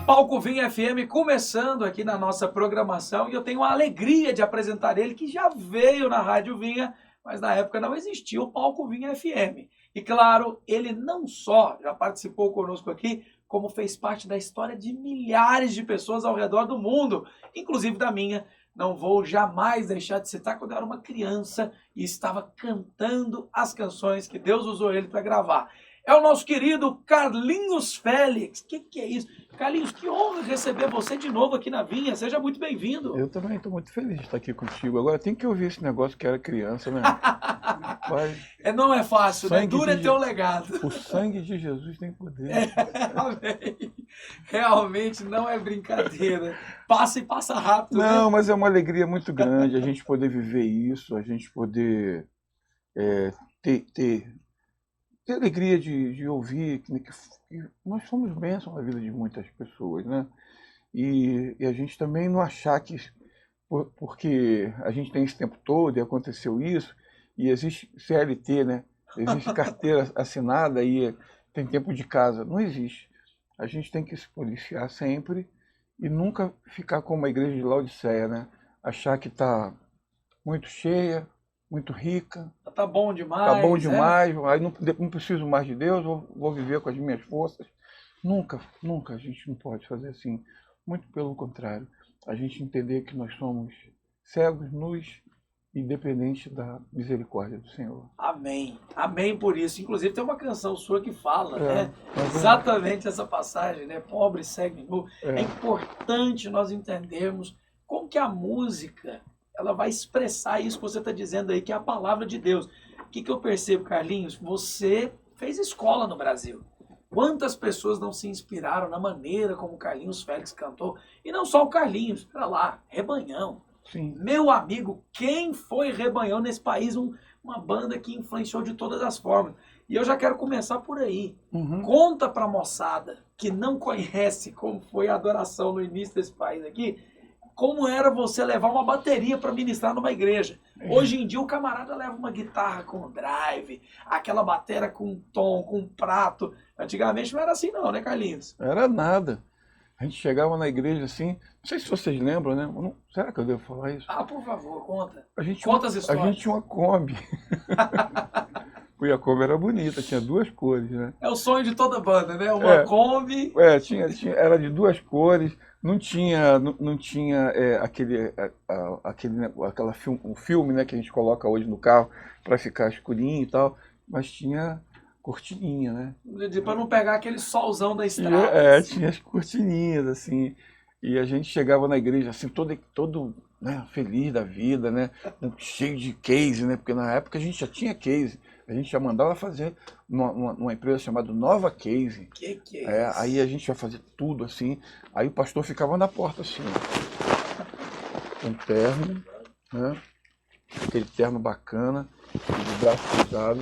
Palco Vinha FM começando aqui na nossa programação e eu tenho a alegria de apresentar ele que já veio na Rádio Vinha, mas na época não existia o Palco Vinha FM. E claro, ele não só já participou conosco aqui, como fez parte da história de milhares de pessoas ao redor do mundo, inclusive da minha. Não vou jamais deixar de citar quando eu era uma criança e estava cantando as canções que Deus usou ele para gravar. É o nosso querido Carlinhos Félix. Que é isso? Carlinhos, que honra receber você de novo aqui na Vinha. Seja muito bem-vindo. Eu também estou muito feliz de estar aqui contigo. Agora tem que ouvir esse negócio que era criança, né? Mas não é fácil, né? Duro é teu legado. O sangue de Jesus tem poder. Amém. Realmente não é brincadeira. Passa e passa rápido. Não, né? Mas é uma alegria muito grande a gente poder viver isso, a gente poder ter alegria de ouvir que nós somos bênção na vida de muitas pessoas, né? E a gente também não achar que, porque a gente tem esse tempo todo e aconteceu isso, e existe CLT, né? Existe carteira assinada e tem tempo de casa. Não existe. A gente tem que se policiar sempre e nunca ficar como a igreja de Laodiceia, né? Achar que está muito cheia, muito rica. Tá bom demais. Tá bom demais, aí não preciso mais de Deus, vou viver com as minhas forças. Nunca a gente não pode fazer assim. Muito pelo contrário. A gente entender que nós somos cegos, nus e dependentes da misericórdia do Senhor. Amém. Amém por isso. Inclusive tem uma canção sua que fala, né? Exatamente essa passagem, né? Pobre, cego e nu. É importante nós entendermos como que a música ela vai expressar isso que você está dizendo aí, que é a palavra de Deus. O que eu percebo, Carlinhos? Você fez escola no Brasil. Quantas pessoas não se inspiraram na maneira como o Carlinhos Félix cantou? E não só o Carlinhos, para lá, Rebanhão. Sim. Meu amigo, quem foi Rebanhão nesse país? Uma banda que influenciou de todas as formas. E eu já quero começar por aí. Conta para a moçada que não conhece como foi a adoração no início desse país aqui, como era você levar uma bateria para ministrar numa igreja. Hoje em dia o camarada leva uma guitarra com drive, aquela bateria com tom, com prato. Antigamente não era assim não, né, Carlinhos? Era nada. A gente chegava na igreja assim, não sei se vocês lembram, né? Será que eu devo falar isso? Por favor, conta. Conta as histórias. A gente tinha uma Kombi. E a Kombi era bonita, tinha duas cores, né? É o sonho de toda banda, né? Uma Kombi. Era de duas cores. Não tinha um filme, né, que a gente coloca hoje no carro para ficar escurinho e tal, mas tinha cortininha, né? Para não pegar aquele solzão da estrada. Assim. Tinha as cortininhas, assim, e a gente chegava na igreja assim, todo né, feliz da vida, né, cheio de case, né, porque na época a gente já tinha case. A gente já mandava fazer numa empresa chamada Nova Case. Que é isso? Aí a gente ia fazer tudo assim. Aí o pastor ficava na porta assim, com terno, né? Aquele terno bacana, de braço cruzado.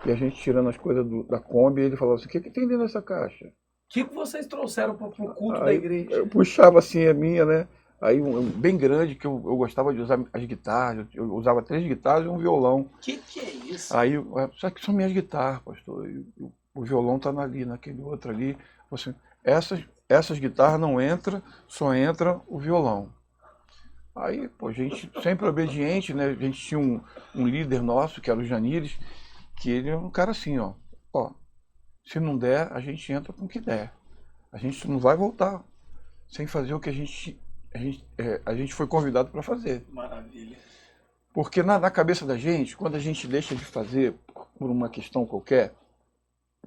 E a gente tirando as coisas da Kombi, e ele falava assim, o que tem dentro dessa caixa? O que vocês trouxeram para o culto da igreja? Eu puxava assim a minha, né? Aí bem grande, que eu gostava de usar as guitarras, eu usava 3 guitarras e um violão. Que é isso? Aí, só que são minhas guitarras, pastor, o violão tá ali, naquele outro ali. Assim, essas guitarras não entram, só entra o violão. Aí, a gente sempre obediente, né? A gente tinha um líder nosso, que era o Janires, que ele é um cara assim, ó, se não der, a gente entra com o que der. A gente não vai voltar sem fazer o que a gente foi convidado para fazer. Maravilha. Porque na cabeça da gente, quando a gente deixa de fazer por uma questão qualquer,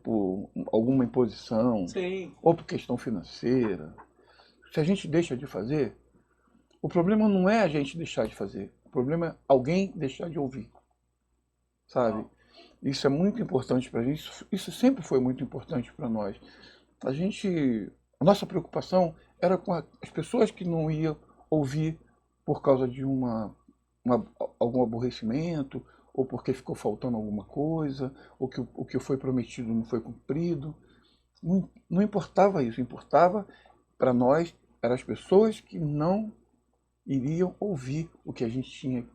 por alguma imposição, Sim, ou por questão financeira, se a gente deixa de fazer, o problema não é a gente deixar de fazer, o problema é alguém deixar de ouvir, sabe? Isso é muito importante para a gente, isso sempre foi muito importante para nós. A nossa preocupação era com as pessoas que não iam ouvir por causa de algum aborrecimento ou porque ficou faltando alguma coisa, ou que o que foi prometido não foi cumprido. Não importava isso, importava para nós, eram as pessoas que não iriam ouvir o que a gente tinha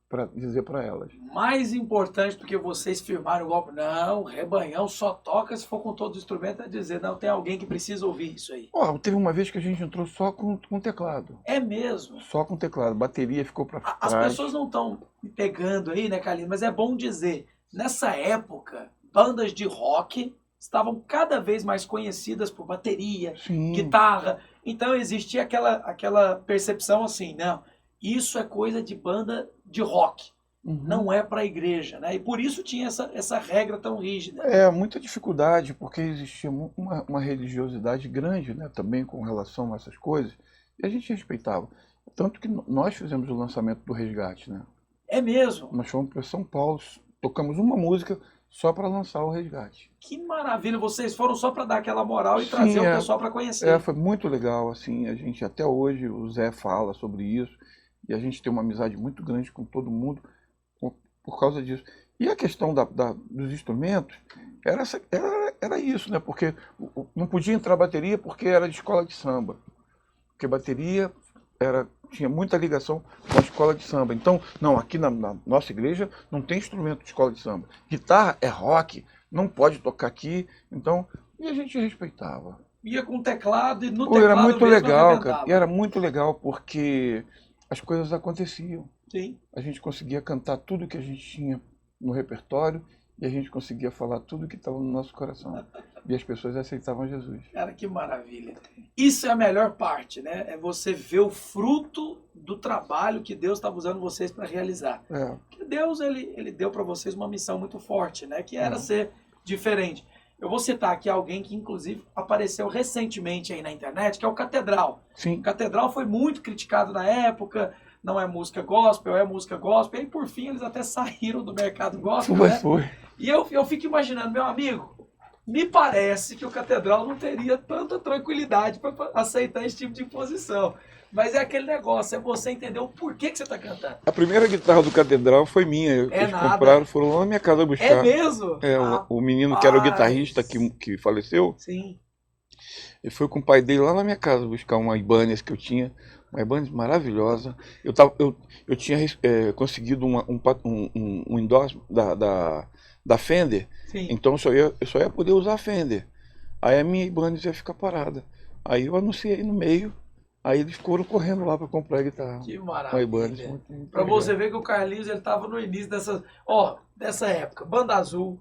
para dizer para elas. Mais importante do que vocês firmarem o golpe, não, o Rebanhão só toca se for com todo o instrumento, é dizer, não, tem alguém que precisa ouvir isso aí. Teve uma vez que a gente entrou só com teclado. É mesmo? Só com teclado, bateria ficou para trás. As pessoas não estão pegando aí, né, Carlinhos? Mas é bom dizer, nessa época, bandas de rock estavam cada vez mais conhecidas por bateria, Sim. guitarra. Então existia aquela percepção assim, não, isso é coisa de banda de rock, não é para a igreja, né? E por isso tinha essa regra tão rígida. Muita dificuldade, porque existia uma religiosidade grande, né, também com relação a essas coisas, e a gente respeitava. Tanto que nós fizemos o lançamento do Resgate, né? É mesmo? Nós fomos para São Paulo, tocamos uma música só para lançar o Resgate. Que maravilha! Vocês foram só para dar aquela moral e trazer o pessoal para conhecer. Foi muito legal, assim, a gente até hoje, o Zé fala sobre isso, e a gente tem uma amizade muito grande com todo mundo por causa disso. E a questão dos instrumentos era isso, né? Porque não podia entrar bateria porque era de escola de samba. Porque bateria tinha muita ligação com a escola de samba. Então, não, aqui na nossa igreja não tem instrumento de escola de samba. Guitarra é rock, não pode tocar aqui. Então, e a gente respeitava. Ia com teclado e no teclado era muito mesmo legal, cara. E era muito legal porque as coisas aconteciam. Sim. A gente conseguia cantar tudo que a gente tinha no repertório e a gente conseguia falar tudo que estava no nosso coração. E as pessoas aceitavam Jesus. Cara, que maravilha. Isso é a melhor parte, né? É você ver o fruto do trabalho que Deus estava usando vocês para realizar. Porque Deus, ele deu para vocês uma missão muito forte, né? Que era ser diferente. Eu vou citar aqui alguém que, inclusive, apareceu recentemente aí na internet, que é o Catedral. Sim. O Catedral foi muito criticado na época, não é música gospel, é música gospel. E, por fim, eles até saíram do mercado gospel, né? Foi. E eu fico imaginando, meu amigo, me parece que o Catedral não teria tanta tranquilidade para aceitar esse tipo de imposição. Mas é aquele negócio, é você entender o porquê que você está cantando. A primeira guitarra do Catedral foi minha. Eles compraram, foram lá na minha casa buscar. É mesmo? O menino que era o guitarrista que faleceu. Sim. Ele foi com o pai dele lá na minha casa buscar uma Ibanez que eu tinha. Uma Ibanez maravilhosa. Eu tinha conseguido um endorsement da Fender. Sim. Então eu só ia poder usar a Fender. Aí a minha Ibanez ia ficar parada. Aí eu anunciei no meio. Aí eles foram correndo lá para comprar a guitarra. Que maravilha. Para você ver que o Carlinhos ele estava no início dessa época. Banda Azul.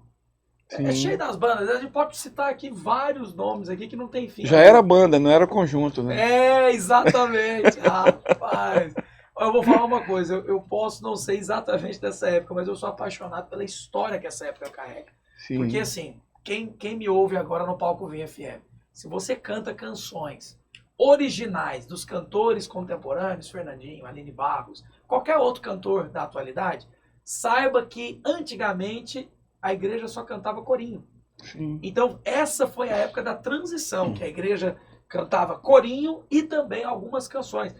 Sim. É cheio das bandas. A gente pode citar aqui vários nomes aqui que não tem fim. Já era banda, não era conjunto, né? Exatamente. Rapaz. Eu vou falar uma coisa. Eu posso não ser exatamente dessa época, mas eu sou apaixonado pela história que essa época carrega. Sim. Porque assim, quem me ouve agora no Palco Vinha FM, se você canta canções originais dos cantores contemporâneos, Fernandinho, Aline Barros, qualquer outro cantor da atualidade, saiba que antigamente a igreja só cantava corinho. Sim. Então essa foi a época da transição, que a igreja cantava corinho e também algumas canções.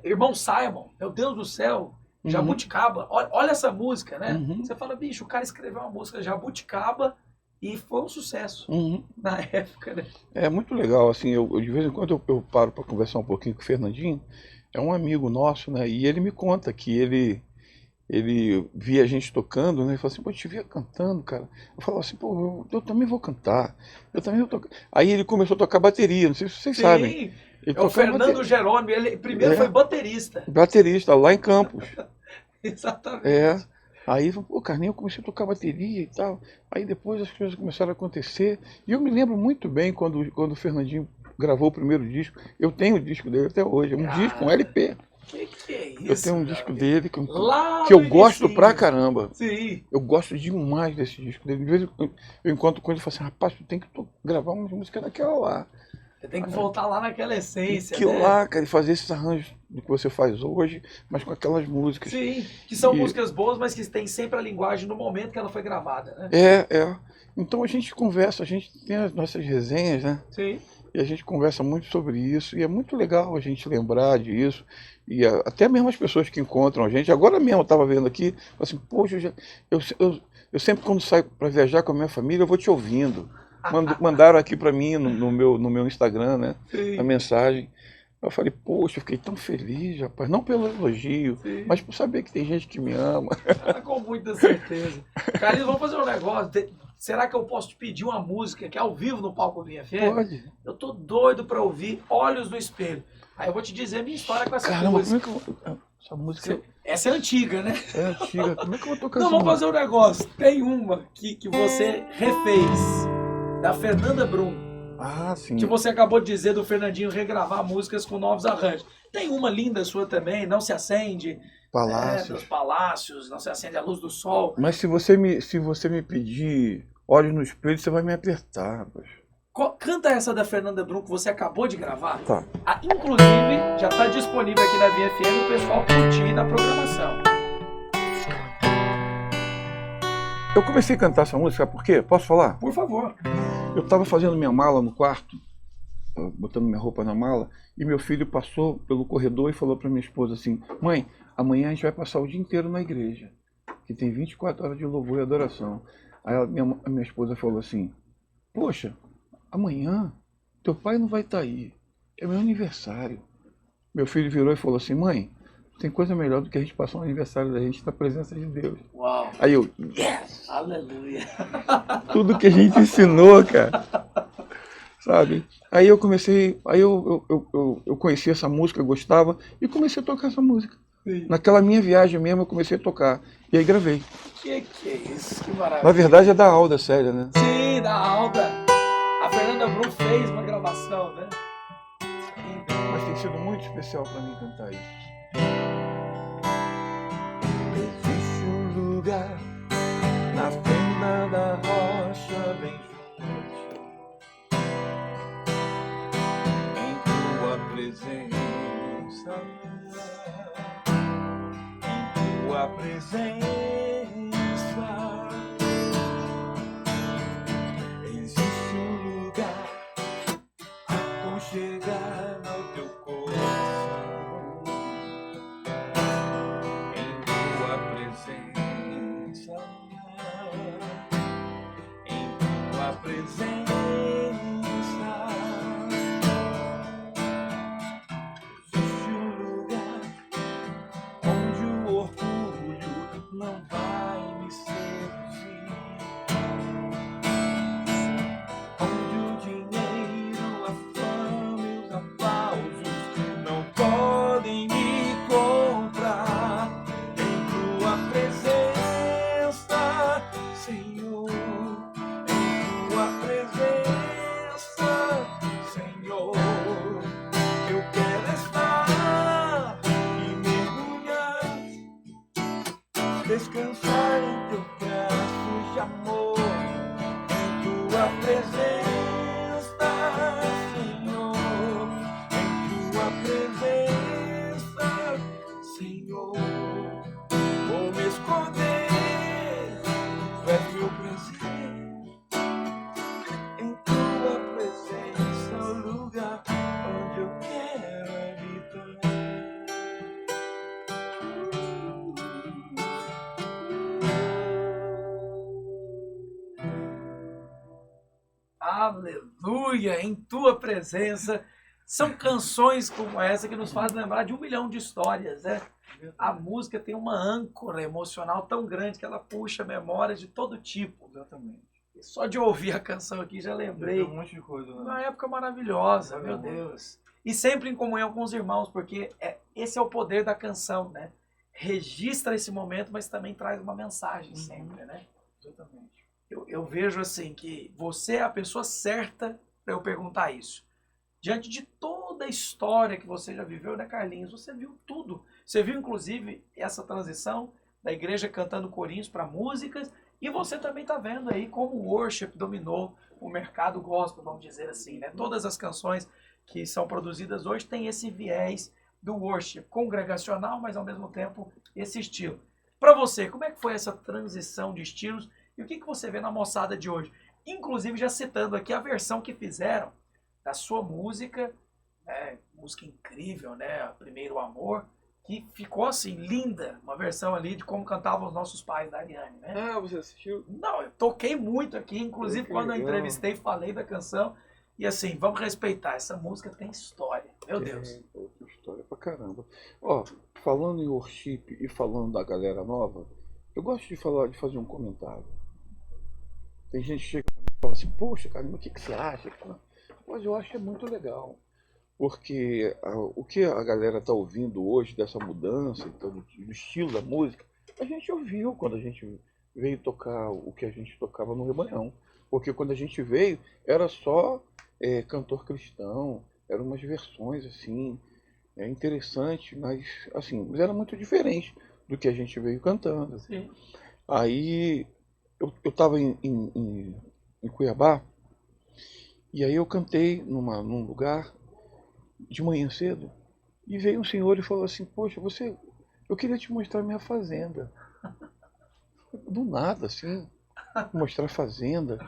Irmão Simon, meu Deus do céu, Jabuticaba, olha essa música, né? Você fala, bicho, o cara escreveu uma música Jabuticaba e foi um sucesso na época, né? É muito legal, assim, de vez em quando eu paro para conversar um pouquinho com o Fernandinho, é um amigo nosso, né, e ele me conta que ele via a gente tocando, né, e falou assim, pô, eu te via cantando, cara. Eu falava assim, pô, eu também vou cantar, eu também vou tocar. Aí ele começou a tocar bateria, não sei se vocês sabem. É o Fernando Jerônimo, ele primeiro foi baterista. Baterista, lá em Campos. Exatamente. Aí, o Carlinhos, eu comecei a tocar bateria e tal. Aí depois as coisas começaram a acontecer. E eu me lembro muito bem quando o Fernandinho gravou o primeiro disco. Eu tenho o disco dele até hoje. É um disco, um LP. Que é isso? Eu tenho um disco dele que eu gosto pra caramba. Sim. Eu gosto demais desse disco dele. De vez em quando eu encontro com ele e falo assim, rapaz, tu tem que gravar uma música daquela lá. Você tem que voltar lá naquela essência, né? Lá, cara, e fazer esses arranjos do que você faz hoje, mas com aquelas músicas. Sim, que são músicas boas, mas que tem sempre a linguagem no momento que ela foi gravada, né? Então a gente conversa, a gente tem as nossas resenhas, né? Sim. E a gente conversa muito sobre isso, e é muito legal a gente lembrar disso. E até mesmo as pessoas que encontram a gente. Agora mesmo eu estava vendo aqui, assim, poxa, eu sempre quando saio para viajar com a minha família, eu vou te ouvindo. Mandaram aqui para mim no meu Instagram, né? Sim. A mensagem. Eu falei, poxa, eu fiquei tão feliz, rapaz. Não pelo elogio, Sim. mas por saber que tem gente que me ama. Com muita certeza. Carlinhos, vamos fazer um negócio. Será que eu posso te pedir uma música que é ao vivo no Palco Vinha FM? Pode. Eu tô doido pra ouvir Olhos no Espelho. Aí eu vou te dizer a minha história com essa Caramba, música. como é que eu vou... Essa música Essa é antiga, né? é antiga. Como é que eu vou tocar Não, essa vamos música? fazer um negócio. Tem uma que você refez, da Fernanda Brum, Ah, sim. que você acabou de dizer do Fernandinho regravar músicas com novos arranjos. Tem uma linda sua também, Não Se Acende, Palácio. dos Palácios, Não Se Acende a Luz do Sol. Mas se você me pedir olhos no espelho, você vai me apertar, rapaz. Canta essa da Fernanda Brum que você acabou de gravar. Tá. Inclusive, já está disponível aqui na VFM o pessoal curtir na programação. Eu comecei a cantar essa música, sabe por quê? Posso falar? Por favor. Eu estava fazendo minha mala no quarto, botando minha roupa na mala, e meu filho passou pelo corredor e falou para minha esposa assim, mãe, amanhã a gente vai passar o dia inteiro na igreja, que tem 24 horas de louvor e adoração. Aí a minha esposa falou assim, poxa, amanhã teu pai não vai estar aí, é meu aniversário. Meu filho virou e falou assim, mãe, tem coisa melhor do que a gente passar um aniversário da gente na presença de Deus. Uau. Aí eu, yes! Aleluia. Tudo que a gente ensinou, cara. Sabe? Aí eu comecei, eu conheci essa música, gostava, e comecei a tocar essa música. Sim. Naquela minha viagem mesmo eu comecei a tocar. E aí gravei. Que é isso? Que maravilha. Na verdade é da Alda, sério, né? Sim, da Alda. A Fernanda Brum fez uma gravação, né? Mas tem sido muito especial para mim cantar isso. Existe um lugar na fenda da rocha bem junto em tua presença, em tua presença. Existe um lugar aconchegar ao teu coração, em tua presença, em tua presença. Existe um lugar onde o orgulho não vai me seduzir, onde o dinheiro, a fama e os aplausos não podem me comprar. Em tua presença, Senhor, em tua presença, Senhor, eu quero estar e mergulhar, descansar em teu braço de amor, em tua presença, Senhor, em tua presença, Senhor, vou me esconder, tu és meu prazer, em tua presença, o lugar onde eu quero habitar. Aleluia, em tua presença. São canções como essa que nos fazem lembrar de 1 milhão de histórias, né? A música tem uma âncora emocional tão grande que ela puxa memórias de todo tipo. Exatamente. E só de ouvir a canção aqui já lembrei. Um monte de coisa, né? Uma época maravilhosa, meu Deus. E sempre em comunhão com os irmãos, porque esse é o poder da canção, né? Registra esse momento, mas também traz uma mensagem sempre, né? Exatamente. Eu vejo assim que você é a pessoa certa para eu perguntar isso. Diante de toda a história que você já viveu, né, Carlinhos? Você viu tudo. Você viu, inclusive, essa transição da igreja cantando corinhos para músicas, e você também está vendo aí como o worship dominou o mercado gospel, vamos dizer assim, né? Todas as canções que são produzidas hoje têm esse viés do worship congregacional, mas ao mesmo tempo esse estilo. Para você, como é que foi essa transição de estilos e o que você vê na moçada de hoje? Inclusive já citando aqui a versão que fizeram da sua música, né? Música incrível, né? Primeiro Amor, que ficou assim, linda, uma versão ali de como cantavam os nossos pais da Ariane, né? Ah, você assistiu? Não, eu toquei muito aqui, inclusive Que quando eu legal. entrevistei, falei da canção. E assim, vamos respeitar, essa música tem história, meu Deus. Outra história pra caramba. Ó, falando em worship e falando da galera nova, eu gosto de falar, de fazer um comentário. Tem gente que chega pra mim e fala assim, poxa, cara, mas o que, que você acha? Mas eu acho que é muito legal. Porque o que a galera tá ouvindo hoje dessa mudança, então, do estilo da música, a gente ouviu quando a gente veio tocar o que a gente tocava no Rebanhão. Porque quando a gente veio, era só cantor cristão, eram umas versões assim, interessante, mas assim, mas era muito diferente do que a gente veio cantando. Sim. Aí eu estava em Cuiabá, e aí eu cantei num lugar de manhã cedo, e veio um senhor e falou assim, poxa, eu queria te mostrar minha fazenda. Do nada, assim, mostrar a fazenda.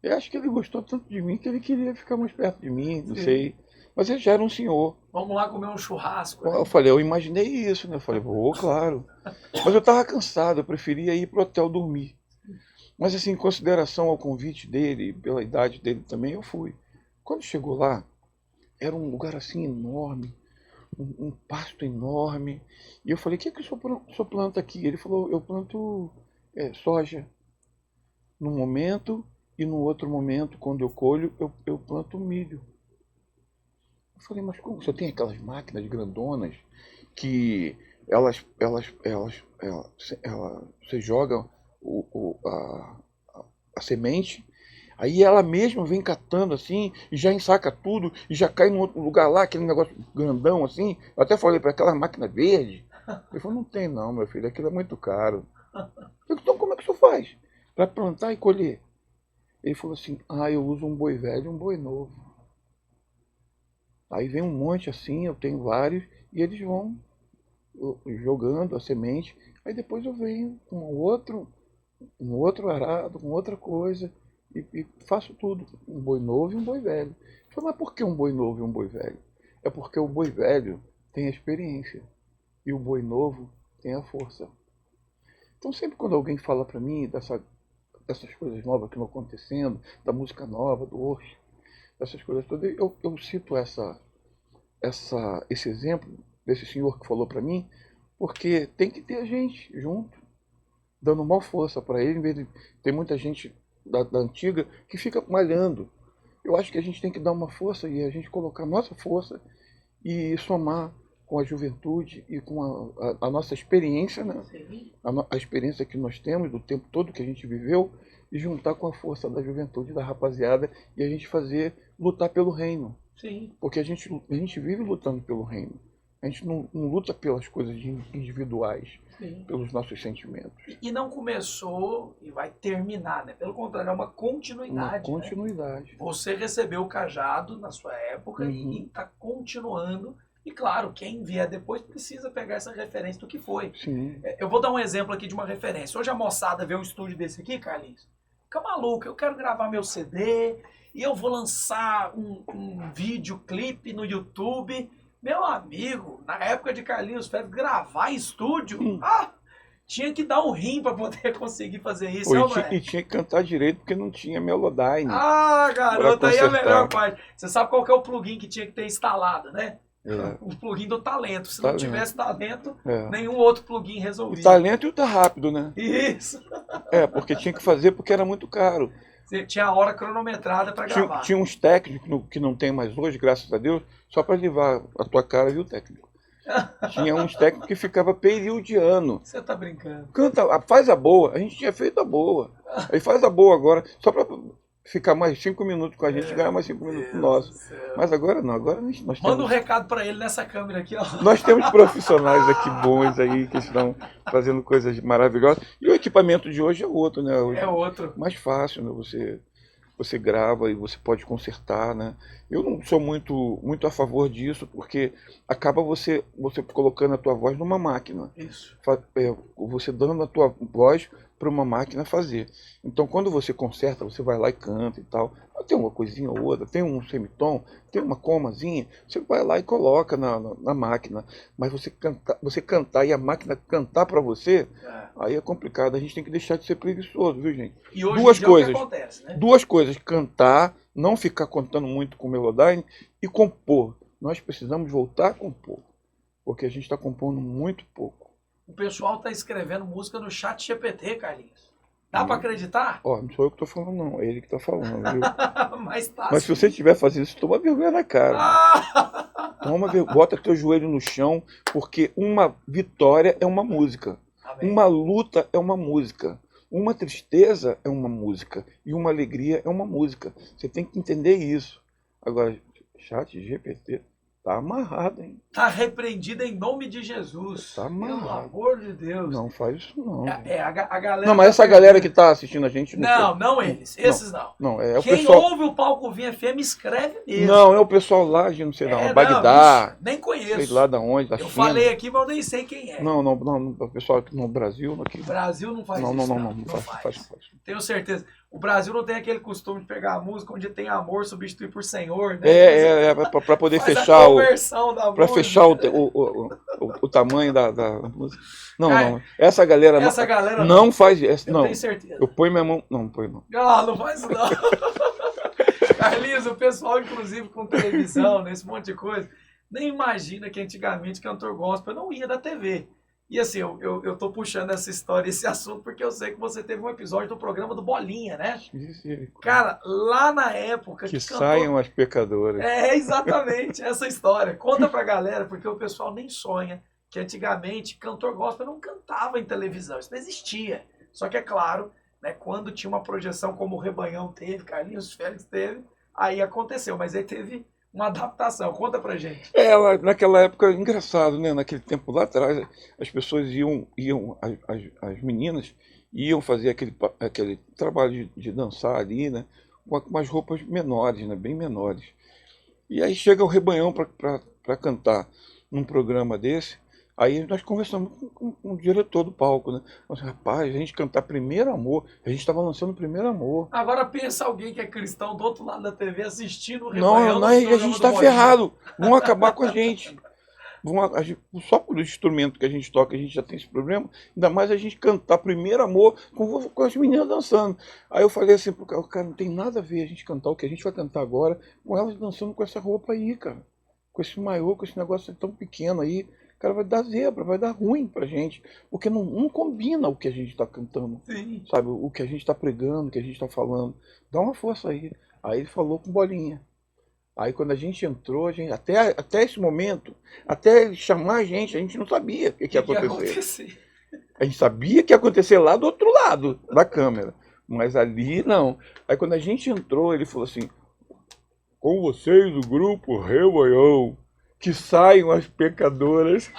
Eu acho que ele gostou tanto de mim que ele queria ficar mais perto de mim, não sei. Mas ele já era um senhor. Vamos lá comer um churrasco. Né? Eu falei, eu imaginei isso, né? Eu falei, claro. Mas eu estava cansado, eu preferia ir pro hotel dormir. Mas assim, em consideração ao convite dele, pela idade dele também, eu fui. Quando chegou lá, era um lugar assim enorme, um pasto enorme. E eu falei, o que o senhor planta aqui? Ele falou, eu planto soja. Num momento, e no outro momento, quando eu colho, eu planto milho. Eu falei, mas como? O senhor tem aquelas máquinas grandonas que você joga a semente, aí ela mesma vem catando assim, e já ensaca tudo, e já cai no outro lugar lá, aquele negócio grandão assim. Eu até falei para aquela máquina verde. Ele falou, não tem não, meu filho, aquilo é muito caro. Eu falei, então como é que o senhor faz para plantar e colher? Ele falou assim, eu uso um boi velho e um boi novo. Aí vem um monte assim, eu tenho vários, e eles vão jogando a semente, aí depois eu venho com um outro arado, com outra coisa, e faço tudo, um boi novo e um boi velho. Eu falei, mas por que um boi novo e um boi velho? É porque o boi velho tem a experiência, e o boi novo tem a força. Então sempre quando alguém fala para mim dessas coisas novas que estão acontecendo, da música nova, do worship, dessas coisas todas, eu cito esse exemplo desse senhor que falou para mim, porque tem que ter gente junto, dando maior força para ele, em vez de ter muita gente da antiga que fica malhando. Eu acho que a gente tem que dar uma força e a gente colocar nossa força e somar com a juventude e com a nossa experiência, né? A experiência que nós temos do tempo todo que a gente viveu, e juntar com a força da juventude, da rapaziada, e a gente lutar pelo reino. Sim. Porque a gente vive lutando pelo reino. A gente não luta pelas coisas individuais, Sim. pelos nossos sentimentos. E não começou e vai terminar, né? Pelo contrário, é uma continuidade. Uma continuidade. Né? Você recebeu o cajado na sua época e está continuando. E claro, quem vier depois precisa pegar essa referência do que foi. Sim. Eu vou dar um exemplo aqui de uma referência. Hoje a moçada vê um estúdio desse aqui, Carlinhos, fica maluco, eu quero gravar meu CD e eu vou lançar um videoclipe no YouTube. Meu amigo, na época de Carlinhos Febre, gravar em estúdio, tinha que dar um rim para poder conseguir fazer isso. E tinha que cantar direito porque não tinha Melodyne. Garoto, aí é a melhor parte. Você sabe qual que é o plugin que tinha que ter instalado, né? O plugin do talento. Se não tivesse talento, nenhum outro plugin resolvia. O talento e o tá rápido, né? Isso. Porque tinha que fazer porque era muito caro. Você tinha a hora cronometrada para gravar. Tinha uns técnicos que não tem mais hoje, graças a Deus, só para levar a tua cara, viu, técnico? Tinha uns técnicos que ficava periodiano. Você tá brincando. Canta, faz a boa. A gente tinha feito a boa. Aí faz a boa agora, só para ficar mais 5 minutos com a gente e ganhar mais 5 minutos nossos. Mas agora não, agora nós temos... Manda um recado para ele nessa câmera aqui, ó. Nós temos profissionais aqui bons aí que estão fazendo coisas maravilhosas. E o equipamento de hoje é outro, né? Hoje é outro. Mais fácil, né? Você grava e você pode consertar, né? Eu não sou muito a favor disso, porque acaba você colocando a tua voz numa máquina. Isso. Você dando a tua voz para uma máquina fazer. Então, quando você conserta, você vai lá e canta e tal. Tem uma coisinha ou outra, tem um semitom, tem uma comazinha, você vai lá e coloca na máquina. Mas você cantar e a máquina cantar para você, aí é complicado. A gente tem que deixar de ser preguiçoso, viu, gente? E hoje Duas em dia é o que coisas. acontece, né? Duas coisas, cantar, não ficar contando muito com Melodyne e compor. Nós precisamos voltar a compor, porque a gente está compondo muito pouco. O pessoal está escrevendo música no chat GPT, Carlinhos. Dá para acreditar? Ó, não sou eu que estou falando, não. É ele que está falando, viu? Mas tá Mas se assim. você estiver fazendo isso, toma vergonha na cara. Bota teu joelho no chão, porque uma vitória é uma música. Amém. Uma luta é uma música. Uma tristeza é uma música. E uma alegria é uma música. Você tem que entender isso. Agora, chat GPT tá amarrado, hein? Tá repreendido em nome de Jesus. Tá amarrado. Pelo amor de Deus. Não faz isso, não. A galera. Não, mas essa galera que tá assistindo a gente... Não eles. Esses não. Não, é o Quem pessoal... ouve o Palco Vinha FM escreve mesmo. Não, é o pessoal lá de não sei da onde, Bagdá. Nem conheço. Sei lá da onde, da Eu China. falei aqui, mas eu nem sei quem é. Não, o pessoal aqui no Brasil... Aqui... O Brasil não faz isso. Não faz. Tenho certeza. O Brasil não tem aquele costume de pegar a música onde tem amor, substituir por Senhor, né? Para poder faz fechar a conversão da para música. fechar o tamanho da música. Não, Cara, não. Essa galera não faz isso. Eu tenho certeza. Eu ponho minha mão. Não põe não. Não faz isso não. Carlinhos, o pessoal, inclusive, com televisão, nesse monte de coisa, nem imagina que antigamente cantor gospel não ia da TV. E assim, eu tô puxando essa história, esse assunto, porque eu sei que você teve um episódio do programa do Bolinha, né? Cara, lá na época... Que saiam as pecadoras. Exatamente, essa história. Conta pra galera, porque o pessoal nem sonha que antigamente cantor gospel não cantava em televisão, isso não existia. Só que é claro, né, quando tinha uma projeção como o Rebanhão teve, Carlinhos Félix teve, aí aconteceu, mas aí teve uma adaptação. Conta pra gente. Naquela época, engraçado, né? Naquele tempo lá atrás, as pessoas as meninas iam fazer aquele trabalho de dançar ali, né? Com umas roupas menores, né? Bem menores. E aí chega o Rebanhão para cantar num programa desse. Aí nós conversamos com o diretor do palco, né? Nós, rapaz, a gente cantar Primeiro Amor, a gente estava lançando Primeiro Amor. Agora pensa alguém que é cristão do outro lado da TV assistindo o Rebanhão. Não, a gente está ferrado. Vão acabar com a gente. Só por instrumento que a gente toca, a gente já tem esse problema. Ainda mais a gente cantar Primeiro Amor com as meninas dançando. Aí eu falei assim pro cara, não tem nada a ver a gente cantar o que a gente vai cantar agora com elas dançando com essa roupa aí, cara. Com esse maiô, com esse negócio tão pequeno aí. Cara, vai dar zebra, vai dar ruim pra gente, porque não combina o que a gente está cantando, Sim. Sabe, o que a gente está pregando, o que a gente está falando, dá uma força aí. Aí ele falou com Bolinha. Aí quando a gente entrou, até esse momento, até ele chamar a gente não sabia o que ia acontecer. A gente sabia que ia acontecer lá do outro lado da câmera, mas ali não. Aí quando a gente entrou, ele falou assim, com vocês o grupo Rebanhão, que saiam as pecadoras.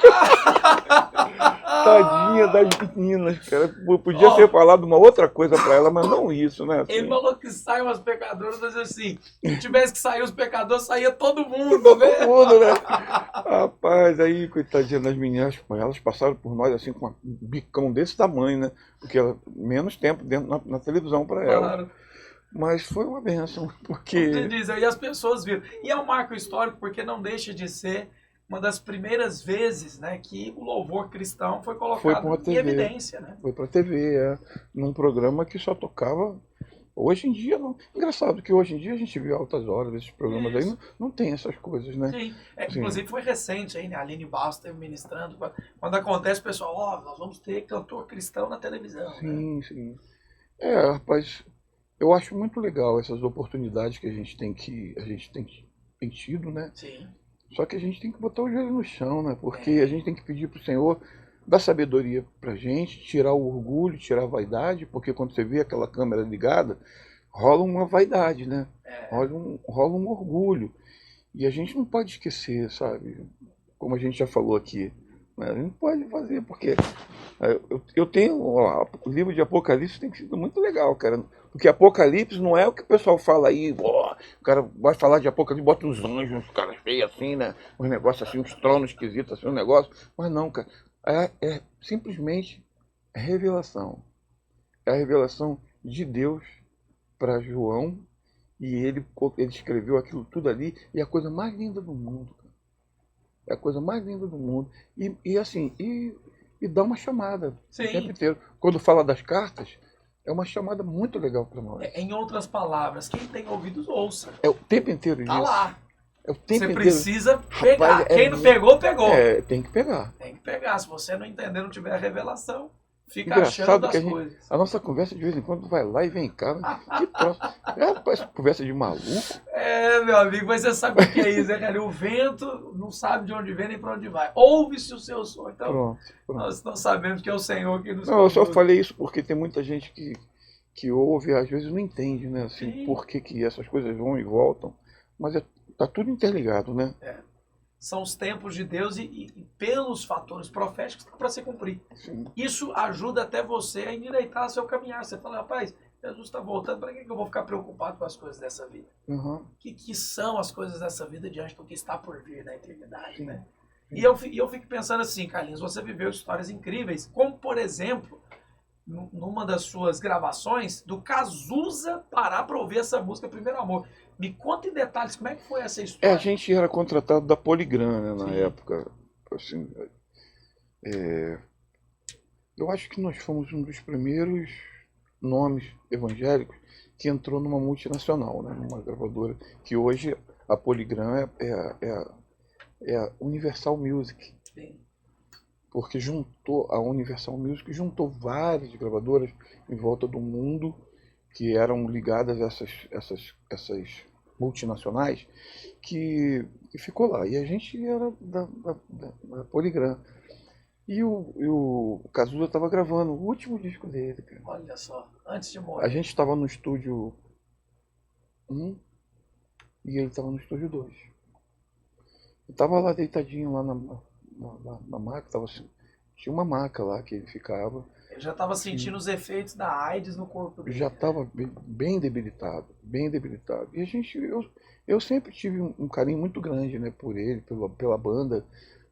Tadinha das meninas, cara. Podia ser falado uma outra coisa pra ela, mas não isso, né? Assim. Ele falou que saiam as pecadoras, mas assim, se tivesse que sair os pecadores, saía todo mundo, todo mundo, né? Rapaz, aí, coitadinha das meninas, elas passaram por nós assim com um bicão desse tamanho, né? Porque menos tempo dentro na televisão pra elas. Claro. Mas foi uma bênção, porque... Você diz, aí as pessoas viram. E é um marco histórico porque não deixa de ser uma das primeiras vezes, né, que o louvor cristão foi colocado em evidência. Né? Foi para a TV, num programa que só tocava... Hoje em dia, não. Engraçado que hoje em dia a gente vê altas horas, esses programas aí não tem essas coisas, né? Sim. Inclusive foi recente aí, né? A Aline Bastos esteve ministrando. Quando acontece, o pessoal, nós vamos ter cantor cristão na televisão. Sim, né? Sim. Rapaz... Eu acho muito legal essas oportunidades que a gente tem tido, né? Sim. Só que a gente tem que botar o joelho no chão, né? Porque a gente tem que pedir pro Senhor dar sabedoria pra gente, tirar o orgulho, tirar a vaidade, porque quando você vê aquela câmera ligada, rola uma vaidade, né? Rola um orgulho. E a gente não pode esquecer, sabe? Como a gente já falou aqui. A gente não pode fazer, porque eu tenho... o livro de Apocalipse tem sido muito legal, cara. Porque Apocalipse não é o que o pessoal fala aí, o cara vai falar de Apocalipse, bota uns anjos, uns caras feios assim, né? Uns negócios assim, uns tronos esquisitos assim, um negócio. Mas não, cara. É simplesmente revelação. É a revelação de Deus para João E ele escreveu aquilo tudo ali, e é a coisa mais linda do mundo, cara. É a coisa mais linda do mundo. E dá uma chamada o tempo Sim. inteiro. Quando fala das cartas, é uma chamada muito legal para nós. Em outras palavras, quem tem ouvidos, ouça. É o tempo inteiro Tá disso. lá. É o tempo Você inteiro. precisa pegar. Rapaz, Quem não pegou, pegou. Tem que pegar. Tem que pegar. Se você não entender, não tiver a revelação, fica achando Engraçado das que coisas. a nossa conversa de vez em quando vai lá e vem cá. Que troço. Parece conversa de maluco. Meu amigo, mas você sabe o que é isso, né, cara? O vento não sabe de onde vem nem para onde vai. Ouve-se o seu som. Então, Pronto. nós não sabemos que é o Senhor que nos Não, eu só conduz. falei isso porque tem muita gente que ouve e às vezes não entende, né? Assim, Sim. por que essas coisas vão e voltam. Mas tá tudo interligado, né? São os tempos de Deus e pelos fatores proféticos está para se cumprir. Sim. Isso ajuda até você a endireitar seu caminhar. Você fala, rapaz, Jesus está voltando, para que eu vou ficar preocupado com as coisas dessa vida? Uhum. O que são as coisas dessa vida diante do que está por vir na eternidade, Sim. né? E eu fico pensando assim, Carlinhos, você viveu histórias incríveis, como por exemplo, numa das suas gravações, do Cazuza parar para ouvir essa música Primeiro Amor. Me conta em detalhes como é que foi essa história. A gente era contratado da Poligram, né, na Sim. época. Assim, eu acho que nós fomos um dos primeiros nomes evangélicos que entrou numa multinacional, né, numa gravadora, que hoje a Poligram é a Universal Music. Sim. Porque a Universal Music juntou várias gravadoras em volta do mundo que eram ligadas a essas multinacionais que ficou lá. E a gente era da Poligram. E o Cazuza estava gravando o último disco dele, cara. Olha só, antes de morrer. A gente estava no estúdio 1 e ele estava no estúdio 2. Eu estava lá deitadinho lá na maca, tinha uma maca lá que ele ficava. Ele já estava sentindo os efeitos da AIDS no corpo dele. Já estava bem debilitado, bem debilitado. E eu sempre tive um carinho muito grande, né, por ele, pela banda,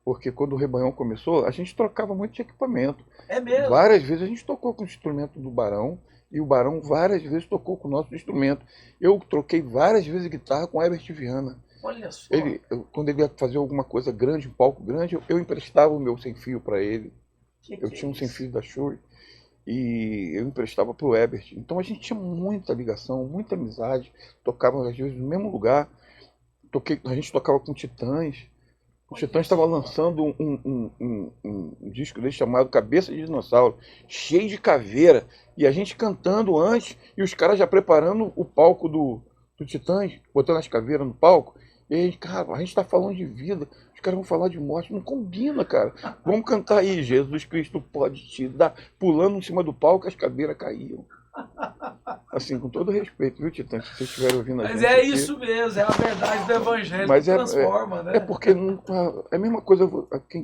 porque quando o Rebanhão começou, a gente trocava muito de equipamento. É mesmo? Várias vezes a gente tocou com o instrumento do Barão, e o Barão várias vezes tocou com o nosso instrumento. Eu troquei várias vezes guitarra com o Herbert Viana. Olha só. Quando ele ia fazer alguma coisa grande, um palco grande, eu emprestava o meu sem-fio para ele. Eu tinha um sem-fio da Shure e eu emprestava para o Herbert. Então a gente tinha muita ligação, muita amizade, tocava às vezes no mesmo lugar. A gente tocava com Titãs. O Titãs estava lançando um disco dele chamado Cabeça de Dinossauro, cheio de caveira, e a gente cantando antes, e os caras já preparando o palco do Titãs, botando as caveiras no palco. E aí, cara, a gente tá falando de vida, os caras vão falar de morte, não combina, cara. Vamos cantar aí, Jesus Cristo pode te dar, pulando em cima do palco, as caveiras caíam. Assim, com todo respeito, viu, Titãs, se vocês estiverem ouvindo a gente. Mas é isso mesmo, é a verdade do evangelho Mas que transforma, né? É porque é a mesma coisa,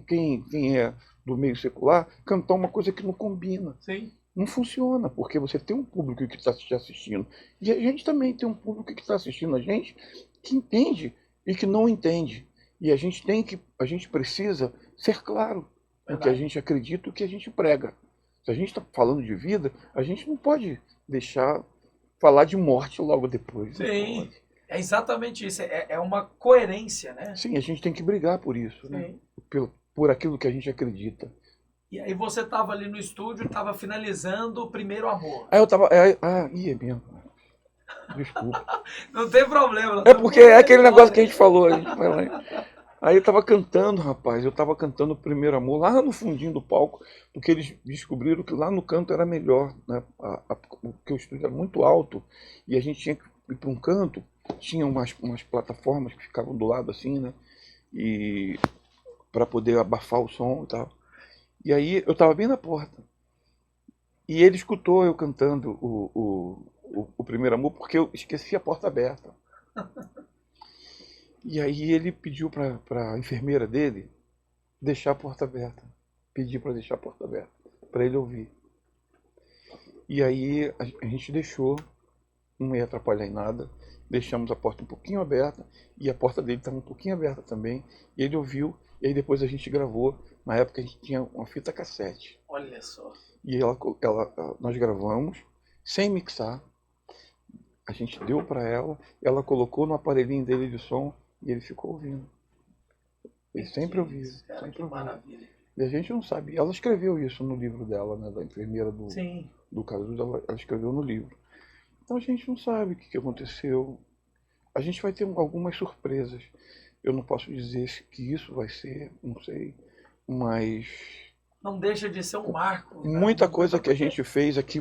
quem é do meio secular, cantar uma coisa que não combina. Sim. Não funciona, porque você tem um público que está te assistindo. E a gente também tem um público que está assistindo a gente, que entende e que não entende. E a gente precisa ser claro no que a gente acredita e o que a gente prega. Se a gente está falando de vida, a gente não pode deixar falar de morte logo depois. Sim, é exatamente isso. É uma coerência, né? Sim, a gente tem que brigar por isso, Sim. né? Por aquilo que a gente acredita. E aí você estava ali no estúdio, estava finalizando o Primeiro Amor. Aí eu tava... é mesmo. Desculpa. Não tem problema. É porque é aquele negócio que a gente falou. A gente vai lá. Aí eu tava cantando, rapaz. Eu tava cantando o Primeiro Amor lá no fundinho do palco, porque eles descobriram que lá no canto era melhor, né? Porque o estúdio era muito alto e a gente tinha que ir para um canto. Tinha umas plataformas que ficavam do lado assim, né? E para poder abafar o som e tal. E aí eu tava bem na porta. E ele escutou eu cantando o Primeiro Amor, porque eu esqueci a porta aberta. E aí ele pediu para a enfermeira dele deixar a porta aberta. Pedir para deixar a porta aberta, para ele ouvir. E aí a gente deixou, não ia atrapalhar em nada. Deixamos a porta um pouquinho aberta e a porta dele estava um pouquinho aberta também. E ele ouviu, e aí depois a gente gravou. Na época a gente tinha uma fita cassete. Olha só. E nós gravamos sem mixar. A gente deu para ela colocou no aparelhinho dele de som e ele ficou ouvindo. Ele sempre ouvia, Cara, sempre que ouvia. maravilha. E a gente não sabe. Ela escreveu isso no livro dela, né, da enfermeira Sim. do Cazuza, ela escreveu no livro. Então a gente não sabe o que aconteceu. A gente vai ter algumas surpresas. Eu não posso dizer que isso vai ser, não sei, mas Não deixa de ser um marco. muita coisa que a gente fez aqui,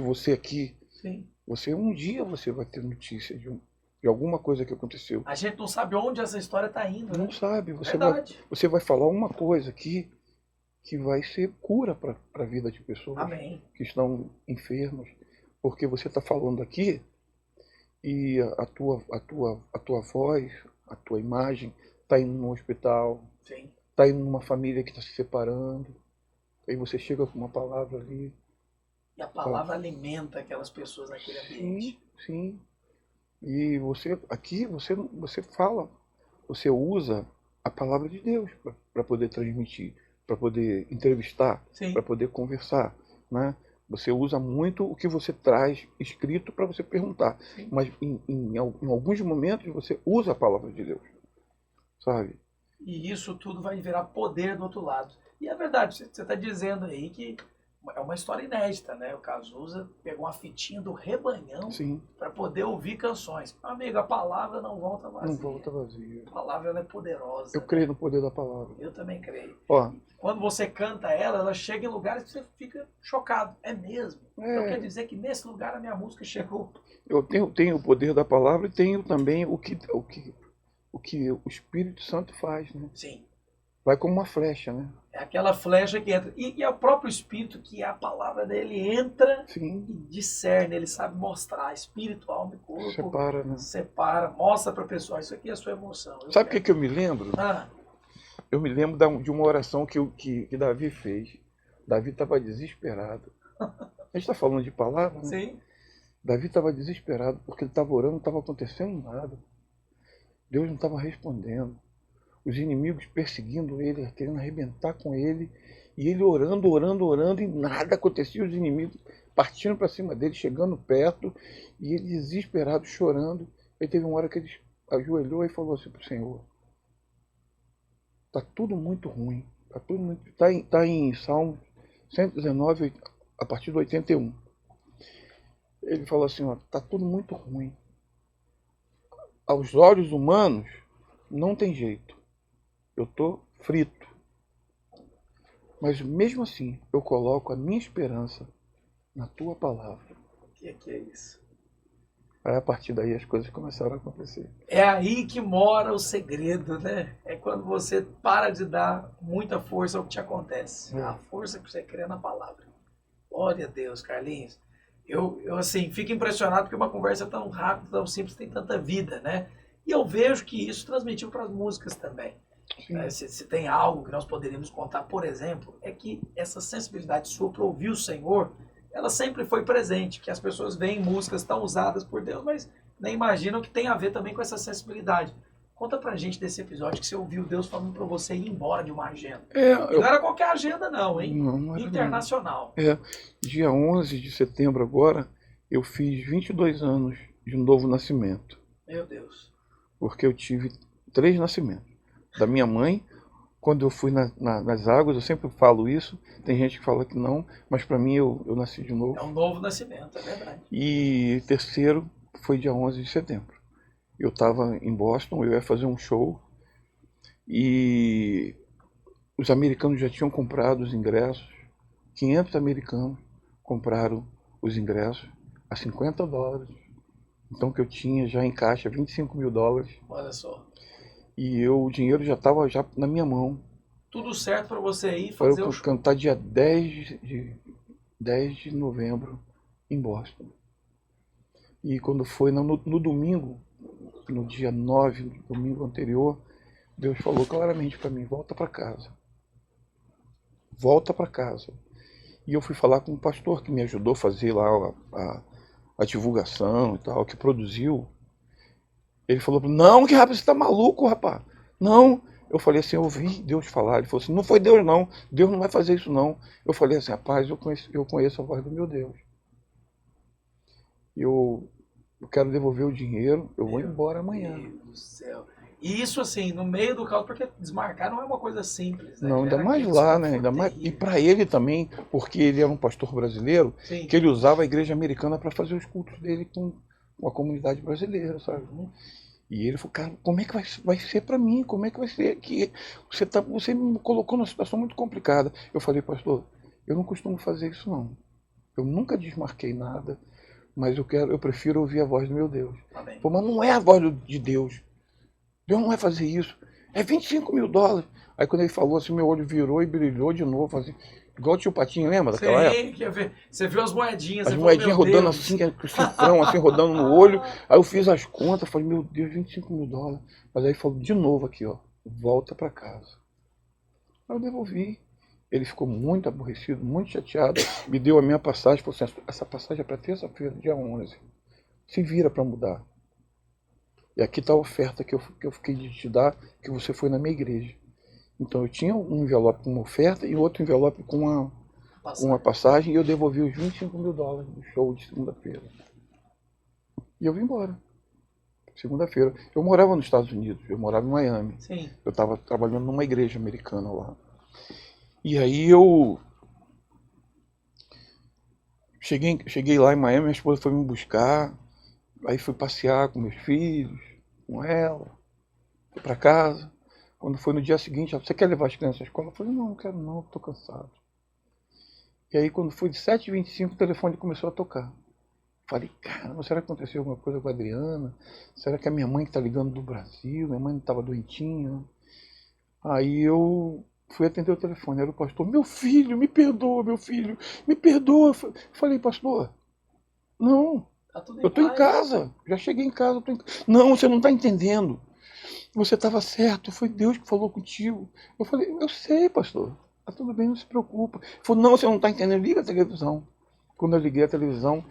Sim. um dia você vai ter notícia de alguma coisa que aconteceu. A gente não sabe onde essa história está indo, né? Não sabe. Verdade. Você vai falar uma coisa aqui que vai ser cura para a vida de pessoas Amém. que estão enfermas, porque você está falando aqui e a tua voz, a tua imagem está indo no hospital, Sim. está indo numa família que está se separando, aí você chega com uma palavra ali. E a palavra alimenta aquelas pessoas naquele ambiente. Sim. E você fala, você usa a palavra de Deus para poder transmitir, para poder entrevistar, para poder conversar, né? Você usa muito o que você traz escrito para você perguntar. Sim. Mas em alguns momentos você usa a palavra de Deus, sabe? E isso tudo vai virar poder do outro lado. E é verdade, você está dizendo aí que é uma história inédita, né? O Cazuza pegou uma fitinha do Rebanhão para poder ouvir canções. Amigo, a palavra não volta vazia. Não volta vazia. A palavra ela é poderosa. Eu creio no poder da palavra. Eu também creio. Ó, quando você canta ela chega em lugares que você fica chocado. É mesmo. Então quer dizer que nesse lugar a minha música chegou. Eu tenho o poder da palavra e tenho também o que o Espírito Santo faz, né? Sim. Vai como uma flecha, né? É aquela flecha que entra. E é o próprio Espírito, que a palavra dele entra e discerne, ele sabe mostrar espírito, alma e corpo. Separa, né? Separa, mostra para a pessoa, isso aqui é a sua emoção. Sabe o que eu me lembro? Eu me lembro de uma oração que Davi fez. Davi estava desesperado. A gente está falando de palavra, né? Sim. Davi estava desesperado porque ele estava orando, não estava acontecendo nada. Deus não estava respondendo. Os inimigos perseguindo ele, querendo arrebentar com ele, e ele orando, e nada acontecia, os inimigos partindo para cima dele, chegando perto, e ele desesperado, chorando. Aí teve uma hora que ele ajoelhou e falou assim para o Senhor: está tudo muito ruim, está em Salmo 119, a partir do 81. Ele falou assim: está tudo muito ruim. Aos olhos humanos, não tem jeito. Eu estou frito. Mas mesmo assim, eu coloco a minha esperança na tua palavra. O que é isso? Aí a partir daí as coisas começaram a acontecer. É aí que mora o segredo, né? É quando você para de dar muita força ao que te acontece. A força que você crê na palavra. Glória a Deus, Carlinhos. Eu assim, fico impressionado porque uma conversa tão rápida, tão simples, tem tanta vida, né? E eu vejo que isso transmitiu para as músicas também. Se tem algo que nós poderíamos contar, por exemplo, é que essa sensibilidade sua para ouvir o Senhor, ela sempre foi presente, que as pessoas veem músicas tão usadas por Deus, mas nem imaginam que tem a ver também com essa sensibilidade. Conta pra gente desse episódio que você ouviu Deus falando pra você ir embora de uma agenda. Não era qualquer agenda não, hein? Não internacional. Dia 11 de setembro agora, eu fiz 22 anos de um novo nascimento. Meu Deus. Porque eu tive 3 nascimentos. Da minha mãe, quando eu fui nas águas, eu sempre falo isso, tem gente que fala que não, mas para mim eu nasci de novo. É um novo nascimento, é verdade. E terceiro foi dia 11 de setembro. Eu estava em Boston, eu ia fazer um show e os americanos já tinham comprado os ingressos, 500 americanos compraram os ingressos a $50. Então que eu tinha já em caixa $25 mil. Olha só. E o dinheiro já estava na minha mão. Tudo certo para você ir fazer o show. Para eu cantar dia 10 de novembro em Boston. E quando foi no domingo, no dia 9, no domingo anterior, Deus falou claramente para mim: volta para casa. Volta para casa. E eu fui falar com um pastor que me ajudou a fazer lá a divulgação e tal, que produziu. Ele falou: não, que rapaz, você tá maluco, rapaz. Não. Eu falei assim: eu ouvi Deus falar. Ele falou assim: não foi Deus não. Deus não vai fazer isso não. Eu falei assim: rapaz, eu conheço a voz do meu Deus. Eu eu quero devolver o dinheiro, eu vou Meu embora amanhã. Deus do céu. E isso assim, no meio do caos, porque desmarcar não é uma coisa simples, né? Não, ainda Gera mais aquele lá, né? desconforto Ainda mais, e terrível. para ele também, porque ele era um pastor brasileiro, Sim. que ele usava a igreja americana para fazer os cultos dele com a comunidade brasileira, sabe? E ele falou, cara, como é que vai ser para mim? Como é que vai ser aqui? Você me colocou numa situação muito complicada. Eu falei, pastor, eu não costumo fazer isso não. Eu nunca desmarquei nada, mas eu prefiro ouvir a voz do meu Deus. Amém. Falei, mas não é a voz de Deus. Deus não vai fazer isso. É $25.000. Aí quando ele falou assim, meu olho virou e brilhou de novo, assim, igual o tio Patinho, lembra daquela época? Sim, quer ver? Você viu as moedinhas, As você moedinhas falou, meu rodando Deus. assim, o cifrão assim, rodando no olho. Aí eu fiz as contas, falei, meu Deus, $25.000. Mas aí falou de novo aqui, ó, volta para casa. Aí eu devolvi. Ele ficou muito aborrecido, muito chateado, me deu a minha passagem, falou assim, essa passagem é para terça-feira, dia 11. Se vira para mudar. E aqui está a oferta que eu fiquei de te dar, que você foi na minha igreja. Então eu tinha um envelope com uma oferta e outro envelope com uma passagem, e eu devolvi os $25.000 no show de segunda-feira. E eu vim embora. Segunda-feira. Eu morava nos Estados Unidos, eu morava em Miami. Sim. Eu estava trabalhando numa igreja americana lá. E aí eu cheguei lá em Miami, minha esposa foi me buscar, aí fui passear com meus filhos, com ela, fui para casa. Quando foi no dia seguinte, você quer levar as crianças à escola? Eu falei, não quero não, estou cansado. E aí quando foi de 7h25, o telefone começou a tocar. Falei, caramba, será que aconteceu alguma coisa com a Adriana? Será que é minha mãe que está ligando do Brasil? Minha mãe não estava doentinha? Aí eu fui atender o telefone, era o pastor, meu filho, me perdoa, me perdoa. Falei, pastor, não, Tá tudo eu estou em casa, já cheguei em casa. Não, você não está entendendo. Você estava certo, foi Deus que falou contigo. Eu falei, eu sei, pastor, tá tudo bem, não se preocupa. Ele falou, não, você não está entendendo, liga a televisão. Quando eu liguei a televisão,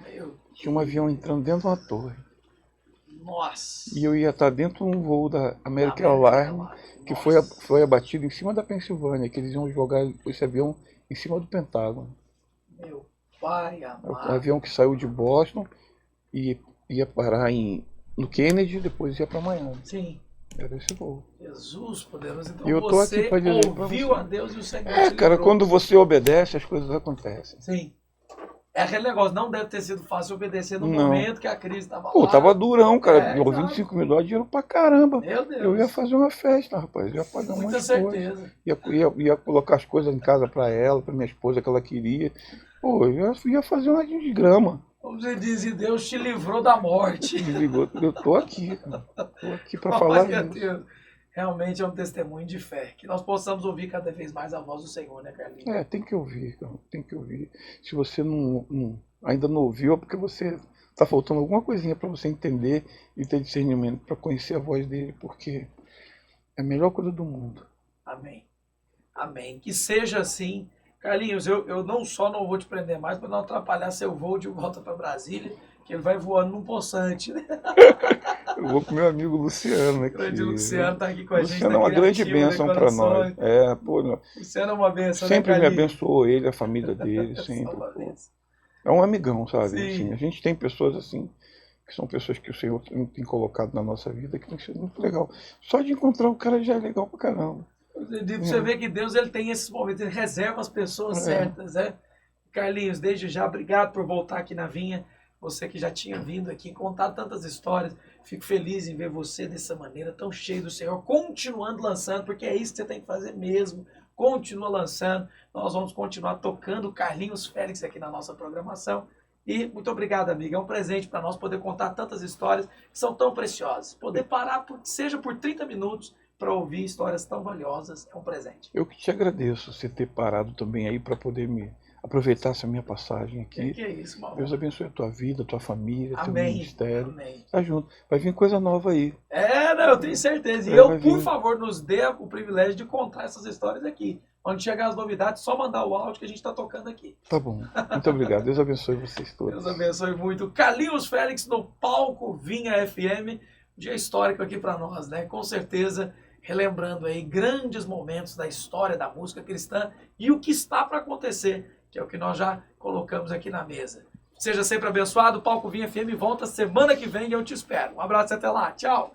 tinha um avião entrando dentro de uma torre. Nossa. E eu ia estar dentro de um voo da American Airlines, que foi abatido em cima da Pensilvânia, que eles iam jogar esse avião em cima do Pentágono. Meu pai amado. Um avião que saiu de Boston e ia parar no Kennedy e depois ia para Miami. Sim. Era esse voo. Jesus poderoso. Então E eu tô aqui para dizer ouviu a Deus e o Senhor te livrou. Cara, quando você obedece, as coisas acontecem. Sim. É aquele negócio, não deve ter sido fácil obedecer no momento que a crise estava lá. Pô, tava durão, cara. $25.000 dinheiro pra caramba. Meu Deus. Eu ia fazer uma festa, rapaz. Eu ia pagar um monte de coisa. Ia colocar as coisas em casa pra ela, pra minha esposa que ela queria. Pô, eu ia fazer uma de grama. Como você diz, Deus te livrou da morte. Eu tô aqui, cara. Tô aqui pra falar isso. Realmente é um testemunho de fé. Que nós possamos ouvir cada vez mais a voz do Senhor, né, Carlinhos? Tem que ouvir, cara. Tem que ouvir. Se você ainda não ouviu, é porque você tá faltando alguma coisinha para você entender e ter discernimento para conhecer a voz dele, porque é a melhor coisa do mundo. Amém. Amém. Que seja assim. Carlinhos, eu não só não vou te prender mais para não atrapalhar seu voo de volta para Brasília, que ele vai voando num poçante, né? Eu vou com meu amigo Luciano aqui. O grande Luciano tá aqui com a gente. Luciano é uma grande bênção para nós. Luciano é uma bênção. Sempre né, me abençoou ele, a família dele, sempre. É um amigão, sabe? Assim, a gente tem pessoas assim, que são pessoas que o Senhor tem colocado na nossa vida, que tem sido muito legal. Só de encontrar o cara já é legal pra caramba. Você vê que Deus ele tem esses momentos, ele reserva as pessoas certas, né? Carlinhos, desde já, obrigado por voltar aqui na Vinha. Você que já tinha vindo aqui contar tantas histórias, fico feliz em ver você dessa maneira, tão cheio do Senhor, continuando lançando, porque é isso que você tem que fazer mesmo. Continua lançando, nós vamos continuar tocando Carlinhos Félix aqui na nossa programação. E muito obrigado, amiga. É um presente para nós poder contar tantas histórias que são tão preciosas. Poder parar, seja por 30 minutos, para ouvir histórias tão valiosas, é um presente. Eu que te agradeço você ter parado também aí para poder aproveitar essa minha passagem aqui. Que é isso, Mauro. Deus abençoe a tua vida, a tua família, teu Amém. ministério. Amém. Tá junto. Vai vir coisa nova aí. Eu tenho certeza. E por favor, nos dê o privilégio de contar essas histórias aqui. Quando chegar as novidades, só mandar o áudio que a gente está tocando aqui. Tá bom. Muito obrigado. Deus abençoe vocês todos. Deus abençoe muito. Carlinhos Félix no palco Vinha FM. Um dia histórico aqui para nós, né? Com certeza, relembrando aí grandes momentos da história da música cristã e o que está para acontecer, que é o que nós já colocamos aqui na mesa. Seja sempre abençoado. O Palco Vinha FM volta semana que vem e eu te espero. Um abraço e até lá. Tchau.